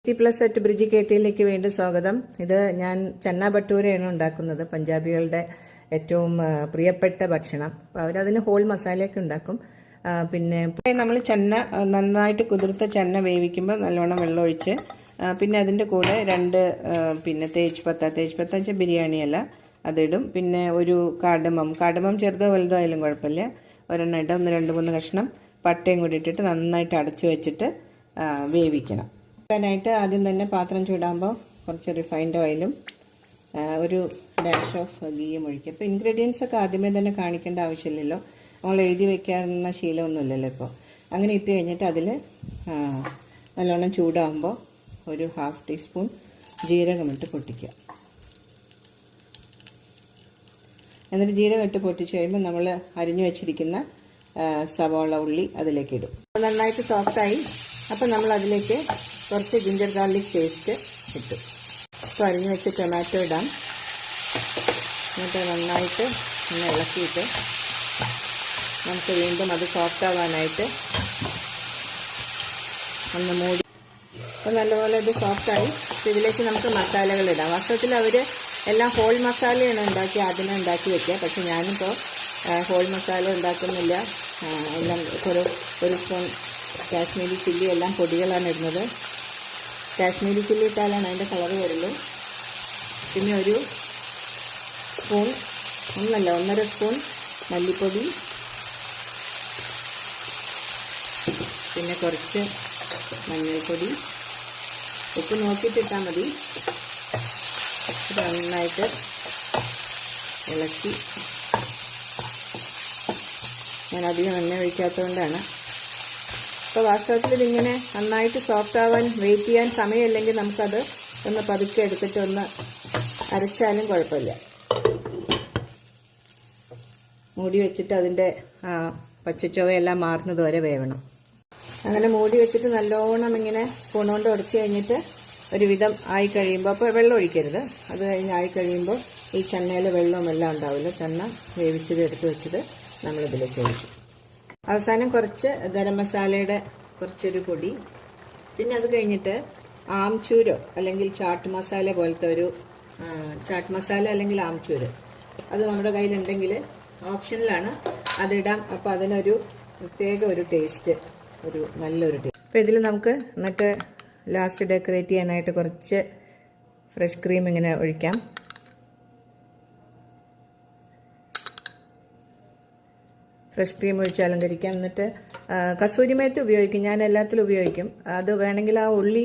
C++ bridge KTയിലേക്ക് വീണ്ടും സ്വാഗതം. ഇത് ഞാൻ ചന്ന ഭട്ടൂരയാണ് ഉണ്ടാക്കുന്നത്. പഞ്ചാബികളുടെ ഏറ്റവും പ്രിയപ്പെട്ട ഭക്ഷണം. അപ്പോൾ അവരതിന് ഹോൾ മസാലയൊക്കെ ഉണ്ടാക്കും. പിന്നെ നമ്മൾ ചന്ന നന്നായിട്ട് കുതിർത്ത ചന്ന വേവിക്കുമ്പോൾ നല്ലോണം വെള്ളമൊഴിച്ച് പിന്നെ അതിൻ്റെ കൂടെ പിന്നെ തേജ്പത്ത വെച്ചാൽ ബിരിയാണിയല്ല അതിടും. പിന്നെ ഒരു കാടമം ചെറുതോ വലുതോ ആയാലും കുഴപ്പമില്ല, ഒരെണ്ണം ഇട്ട് 1-2-3 കഷ്ണം പട്ടയും കൂടി ഇട്ടിട്ട് നന്നായിട്ട് അടച്ചു വെച്ചിട്ട് വേവിക്കണം. ായിട്ട് ആദ്യം തന്നെ പാത്രം ചൂടാകുമ്പോൾ കുറച്ച് റിഫൈൻഡ് ഓയിലും ഒരു ഡാഷ് ഓഫ് ഗീയും ഒഴിക്കുക. അപ്പോൾ ഇൻഗ്രീഡിയൻസ് ഒക്കെ ആദ്യമേ തന്നെ കാണിക്കേണ്ട ആവശ്യമില്ലല്ലോ, നമ്മൾ എഴുതി വെക്കാറുന്ന ശീലമൊന്നുമില്ലല്ലോ. ഇപ്പോൾ അങ്ങനെ ഇട്ട് കഴിഞ്ഞിട്ട് അതിൽ നല്ലോണം ചൂടാകുമ്പോൾ ഒരു 1/2 ടീസ്പൂൺ ജീരകം ഇട്ട് പൊട്ടിക്കുക. എന്നിട്ട് ജീരകം ഇട്ട് പൊട്ടിച്ച് കഴിയുമ്പോൾ നമ്മൾ അരിഞ്ഞു വെച്ചിരിക്കുന്ന സവാള ഉള്ളി അതിലേക്ക് ഇടും. നന്നായിട്ട് സോഫ്റ്റായി. അപ്പം നമ്മൾ അതിലേക്ക് കുറച്ച് ജിഞ്ചർ ഗാർലിക് പേസ്റ്റ് ഇട്ടു. അപ്പോൾ അരിഞ്ഞ് വെച്ച് ടൊമാറ്റോ ഇടാം. എന്നിട്ട് നന്നായിട്ട് ഒന്ന് ഇളക്കിയിട്ട് നമുക്ക് വീണ്ടും അത് സോഫ്റ്റ് ആവാനായിട്ട് ഒന്ന് മൂടി. അപ്പോൾ നല്ലപോലെ ഇത് സോഫ്റ്റായി. ഇതിലേക്ക് നമുക്ക് മസാലകൾ ഇടാം. വാസ്തവത്തിൽ അവർ എല്ലാം ഹോൾ മസാലയാണ് ആദ്യമേ ഉണ്ടാക്കി വയ്ക്കുക. പക്ഷെ ഞാനിപ്പോൾ ഹോൾ മസാല ഉണ്ടാക്കുന്നില്ല. എല്ലാം ഒരു സ്പൂൺ കാശ്മീരി ചില്ലി, എല്ലാം പൊടികളാണ് ഇടുന്നത്. കാശ്മീരി ചില്ലി ഇട്ടാലാണ് അതിൻ്റെ കളറ് വരുള്ളൂ. പിന്നെ ഒരു സ്പൂൺ 1.5 സ്പൂൺ മല്ലിപ്പൊടി, പിന്നെ കുറച്ച് മഞ്ഞൾപ്പൊടി, ഉപ്പ് നോക്കിയിട്ടിട്ടാൽ മതി. നന്നായിട്ട് ഇളക്കി. ഞാൻ അധികം എണ്ണ ഒഴിക്കാത്തതുകൊണ്ടാണ്. അപ്പോൾ വാസ്തവത്തിൽ ഇതിങ്ങനെ നന്നായിട്ട് സോഫ്റ്റ് ആവാൻ വെയിറ്റ് ചെയ്യാൻ സമയമില്ലെങ്കിൽ നമുക്കത് ഒന്ന് പതുക്കെ എടുത്തിട്ട് ഒന്ന് അരച്ചാലും കുഴപ്പമില്ല. മൂടി വെച്ചിട്ട് അതിൻ്റെ പച്ചച്ചുവയെല്ലാം മാറുന്നത് വരെ വേവണം. അങ്ങനെ മൂടി വെച്ചിട്ട് നല്ലോണം ഇങ്ങനെ സ്പൂൺ കൊണ്ട് ഉടച്ച് കഴിഞ്ഞിട്ട് ഒരുവിധം ആയി കഴിയുമ്പോൾ, അപ്പോൾ വെള്ളം ഒഴിക്കരുത്, അത് കഴിഞ്ഞ് ആയി കഴിയുമ്പോൾ ഈ ചന്നയിൽ വെള്ളമെല്ലാം ഉണ്ടാവില്ല. ചന്ന വേവിച്ചത് എടുത്ത് വെച്ചത് നമ്മളിതിലേക്ക് ഒഴിക്കും. അവസാനം കുറച്ച് ഗരം മസാലയുടെ കുറച്ചൊരു പൊടി. പിന്നെ അത് കഴിഞ്ഞിട്ട് ആംചൂരോ അല്ലെങ്കിൽ ചാട്ട് മസാല പോലത്തെ ഒരു ചാട്ട് മസാല അല്ലെങ്കിൽ ആംചൂര്, അത് നമ്മുടെ കയ്യിലുണ്ടെങ്കിൽ ഓപ്ഷനിലാണ്, അതിടാം. അപ്പോൾ അതിനൊരു പ്രത്യേക ഒരു ടേസ്റ്റ്, നല്ലൊരു ടേസ്റ്റ്. അപ്പോൾ ഇതിൽ നമുക്ക് എന്നിട്ട് ലാസ്റ്റ് ഡെക്കറേറ്റ് ചെയ്യാനായിട്ട് കുറച്ച് ഫ്രഷ് ക്രീം ഇങ്ങനെ ഒഴിക്കാം. ഫ്രഷ് ക്രീം ഒഴിച്ച് അലങ്കരിക്കാം. എന്നിട്ട് കസൂരി മേത്തി ഉപയോഗിക്കും. ഞാൻ എല്ലാത്തിലും ഉപയോഗിക്കും. അത് വേണമെങ്കിൽ ആ ഉള്ളി